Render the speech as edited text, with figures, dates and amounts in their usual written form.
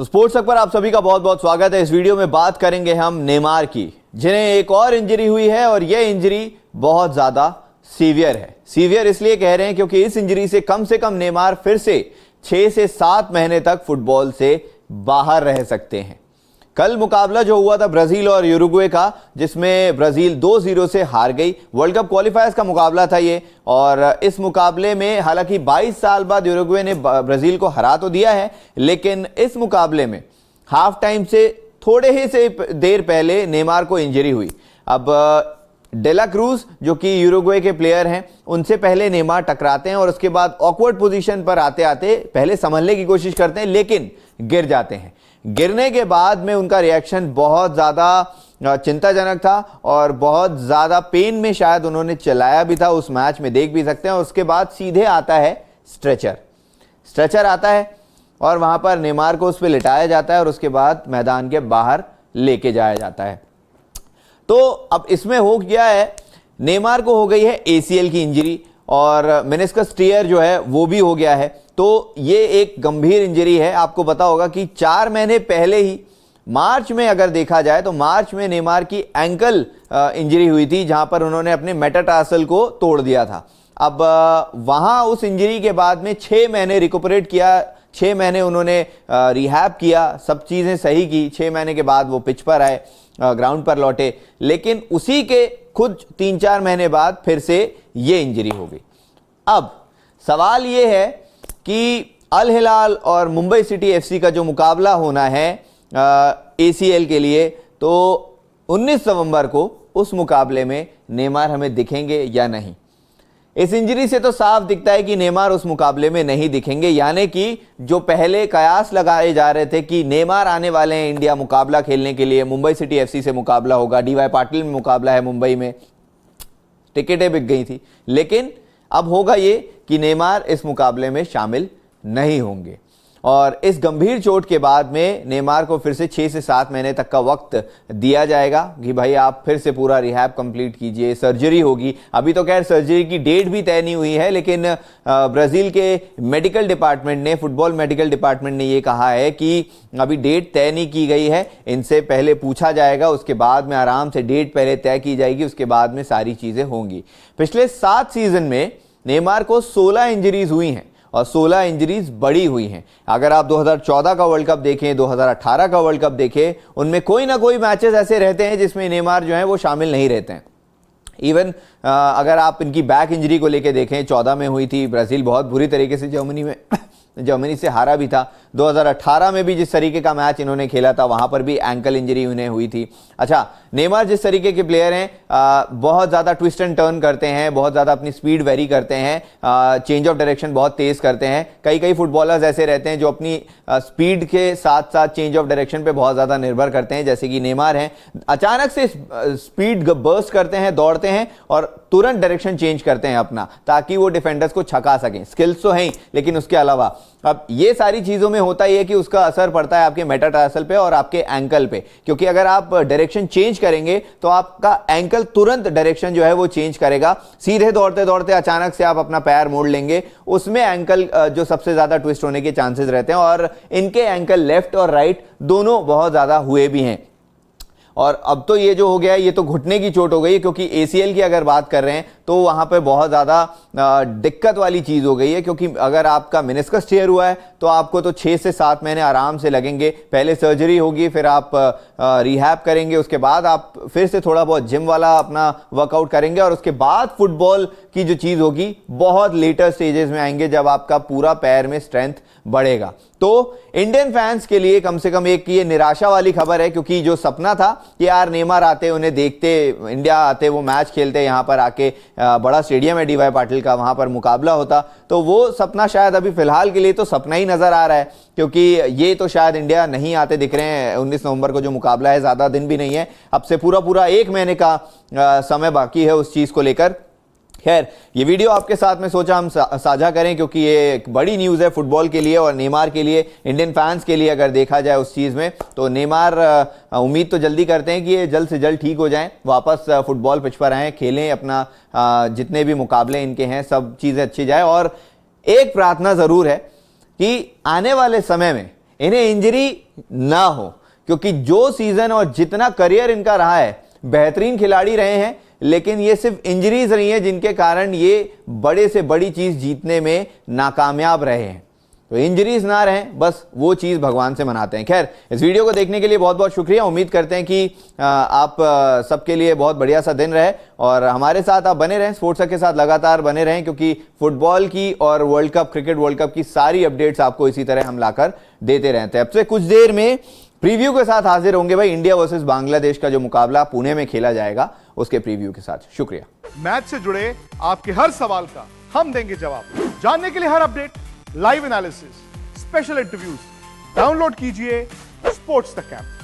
तो स्पोर्ट्स तक पर आप सभी का बहुत बहुत स्वागत है। इस वीडियो में बात करेंगे हम नेमार की, जिन्हें एक और इंजरी हुई है और यह इंजरी बहुत ज्यादा सीवियर है। सीवियर इसलिए कह रहे हैं क्योंकि इस इंजरी से कम नेमार फिर से 6 से 7 महीने तक फुटबॉल से बाहर रह सकते हैं। कल मुकाबला जो हुआ था ब्राजील और यूरुग्वे का, जिसमें ब्राजील 2-0 से हार गई। वर्ल्ड कप क्वालिफायर्स का मुकाबला था ये, और इस मुकाबले में हालांकि 22 साल बाद यूरुग्वे ने ब्राजील को हरा तो दिया है, लेकिन इस मुकाबले में हाफ टाइम से थोड़े ही से देर पहले नेमार को इंजरी हुई। अब डेला क्रूज जो कि यूरुग्वे के प्लेयर हैं, उनसे पहले नेमार टकराते हैं और उसके बाद ऑकवर्ड पोजीशन पर आते आते पहले संभलने की कोशिश करते हैं, लेकिन गिर जाते हैं। गिरने के बाद में उनका रिएक्शन बहुत ज़्यादा चिंताजनक था और बहुत ज़्यादा पेन में शायद उन्होंने चलाया भी था, उस मैच में देख भी सकते हैं। और उसके बाद सीधे आता है स्ट्रेचर आता है और वहाँ पर नेमार को उस पर लिटाया जाता है और उसके बाद मैदान के बाहर लेके जाया जाता है। तो अब इसमें हो गया है, नेमार को हो गई है ACL की इंजरी और मेनिस्कस टियर जो है वो भी हो गया है। तो ये एक गंभीर इंजरी है। आपको पता होगा कि 4 महीने पहले ही मार्च में अगर देखा जाए तो मार्च में नेमार की एंकल इंजरी हुई थी, जहां पर उन्होंने अपने मेटाटार्सल को तोड़ दिया था। अब वहां उस इंजरी के बाद में 6 महीने रिकवरेट किया, 6 महीने उन्होंने रिहैब किया, सब चीज़ें सही की। 6 महीने के बाद वो पिच पर आए, ग्राउंड पर लौटे, लेकिन उसी के खुद 3-4 महीने बाद फिर से ये इंजरी हो गई। अब सवाल ये है कि अल हिलाल और मुंबई सिटी FC का जो मुकाबला होना है ACL के लिए, तो 19 नवंबर को उस मुकाबले में नेमार हमें दिखेंगे या नहीं। इस इंजरी से तो साफ दिखता है कि नेमार उस मुकाबले में नहीं दिखेंगे, यानी कि जो पहले कयास लगाए जा रहे थे कि नेमार आने वाले हैं इंडिया मुकाबला खेलने के लिए, मुंबई सिटी FC से मुकाबला होगा, DY पाटिल में मुकाबला है मुंबई में, टिकटें बिक गई थी, लेकिन अब होगा ये कि नेमार इस मुकाबले में शामिल नहीं होंगे। और इस गंभीर चोट के बाद में नेमार को फिर से 6 से 7 महीने तक का वक्त दिया जाएगा कि भाई आप फिर से पूरा रिहैब कंप्लीट कीजिए, सर्जरी होगी। अभी तो खैर सर्जरी की डेट भी तय नहीं हुई है, लेकिन ब्राज़ील के मेडिकल डिपार्टमेंट ने, फुटबॉल मेडिकल डिपार्टमेंट ने ये कहा है कि अभी डेट तय नहीं की गई है, इनसे पहले पूछा जाएगा, उसके बाद में आराम से डेट पहले तय की जाएगी, उसके बाद में सारी चीज़ें होंगी। पिछले 7 सीजन में नेमार को 16 इंजरीज हुई हैं और 16 इंजरीज बड़ी हुई हैं। अगर आप 2014 का वर्ल्ड कप देखें, 2018 का वर्ल्ड कप देखें, उनमें कोई ना कोई मैचेस ऐसे रहते हैं जिसमें नेमार जो है वो शामिल नहीं रहते हैं। इवन अगर आप इनकी बैक इंजरी को लेके देखें, 14 में हुई थी, ब्राज़ील बहुत बुरी तरीके से जर्मनी से हारा भी था। 2018 में भी जिस तरीके का मैच इन्होंने खेला था, वहां पर भी एंकल इंजरी उन्हें हुई थी। अच्छा, नेमार जिस तरीके के प्लेयर हैं, बहुत ज़्यादा ट्विस्ट एंड टर्न करते हैं, बहुत ज़्यादा अपनी स्पीड वेरी करते हैं, चेंज ऑफ डायरेक्शन बहुत तेज करते हैं। कई फुटबॉलर्स ऐसे रहते हैं जो अपनी स्पीड के साथ साथ चेंज ऑफ डायरेक्शन पे बहुत ज़्यादा निर्भर करते हैं, जैसे कि नेमार हैं। अचानक से स्पीड बर्स्ट करते हैं, दौड़ते हैं और तुरंत डायरेक्शन चेंज करते हैं अपना, ताकि वो डिफेंडर्स को छका सकें। स्किल्स तो हैं, लेकिन उसके अलावा अब ये सारी चीज़ों में होता ही है कि उसका असर पड़ता है आपके मेटाटार्सल पे और आपके एंकल पे, क्योंकि अगर आप डायरेक्शन चेंज करेंगे तो आपका एंकल तुरंत डायरेक्शन जो है वो चेंज करेगा। सीधे दौड़ते दौड़ते अचानक से आप अपना पैर मोड़ लेंगे, उसमें एंकल जो सबसे ज़्यादा ट्विस्ट होने के चांसेस रहते हैं, और इनके एंकल लेफ्ट और राइट दोनों बहुत ज़्यादा हुए भी हैं। और अब तो ये जो हो गया है, ये तो घुटने की चोट हो गई है, क्योंकि ACL की अगर बात कर रहे हैं तो वहाँ पे बहुत ज़्यादा दिक्कत वाली चीज़ हो गई है, क्योंकि अगर आपका मेनिस्कस टियर हुआ है तो आपको तो 6 से 7 महीने आराम से लगेंगे। पहले सर्जरी होगी, फिर आप रिहैब करेंगे, उसके बाद आप फिर से थोड़ा बहुत जिम वाला अपना वर्कआउट करेंगे, और उसके बाद फुटबॉल की जो चीज़ होगी बहुत लेटर स्टेजेस में आएंगे, जब आपका पूरा पैर में स्ट्रेंथ बढ़ेगा। तो इंडियन फैंस के लिए कम से कम एक ये निराशा वाली खबर है, क्योंकि जो सपना था कि यार नेमार आते, उन्हें देखते, इंडिया आते, वो मैच खेलते, यहाँ पर आके बड़ा स्टेडियम है DY पाटिल का, वहाँ पर मुकाबला होता, तो वो सपना शायद अभी फिलहाल के लिए तो सपना ही नज़र आ रहा है, क्योंकि ये तो शायद इंडिया नहीं आते दिख रहे हैं। 19 नवंबर को जो मुकाबला है, ज़्यादा दिन भी नहीं है, अब से पूरा 1 महीने का समय बाकी है उस चीज़ को लेकर। खैर, ये वीडियो आपके साथ में सोचा हम साझा करें, क्योंकि ये एक बड़ी न्यूज़ है फुटबॉल के लिए और नेमार के लिए, इंडियन फैंस के लिए। अगर देखा जाए उस चीज़ में तो नेमार उम्मीद तो जल्दी करते हैं कि ये जल्द से जल्द ठीक हो जाएं, वापस फुटबॉल पिच पर आएँ, खेलें अपना, जितने भी मुकाबले इनके हैं सब चीज़ें अच्छी जाए। और एक प्रार्थना ज़रूर है कि आने वाले समय में इन्हें इंजरी ना हो, क्योंकि जो सीजन और जितना करियर इनका रहा है, बेहतरीन खिलाड़ी रहे हैं, लेकिन ये सिर्फ इंजरीज रही हैं जिनके कारण ये बड़े से बड़ी चीज जीतने में नाकामयाब रहे हैं। तो इंजरीज ना रहें, बस वो चीज भगवान से मनाते हैं। खैर, इस वीडियो को देखने के लिए बहुत बहुत शुक्रिया। उम्मीद करते हैं कि आप सबके लिए बहुत बढ़िया सा दिन रहे और हमारे साथ आप बने रहें, स्पोर्ट्स के साथ लगातार बने रहें, क्योंकि फुटबॉल की और world cup, cricket world cup की सारी अपडेट्स आपको इसी तरह हम लाकर देते रहते हैं। अब से कुछ देर में प्रीव्यू के साथ हाजिर होंगे भाई, इंडिया वर्सेस बांग्लादेश का जो मुकाबला पुणे में खेला जाएगा उसके प्रीव्यू के साथ। शुक्रिया। मैच से जुड़े आपके हर सवाल का हम देंगे जवाब। जानने के लिए हर update, live analysis, special interviews, download कीजिए स्पोर्ट्स तक ऐप।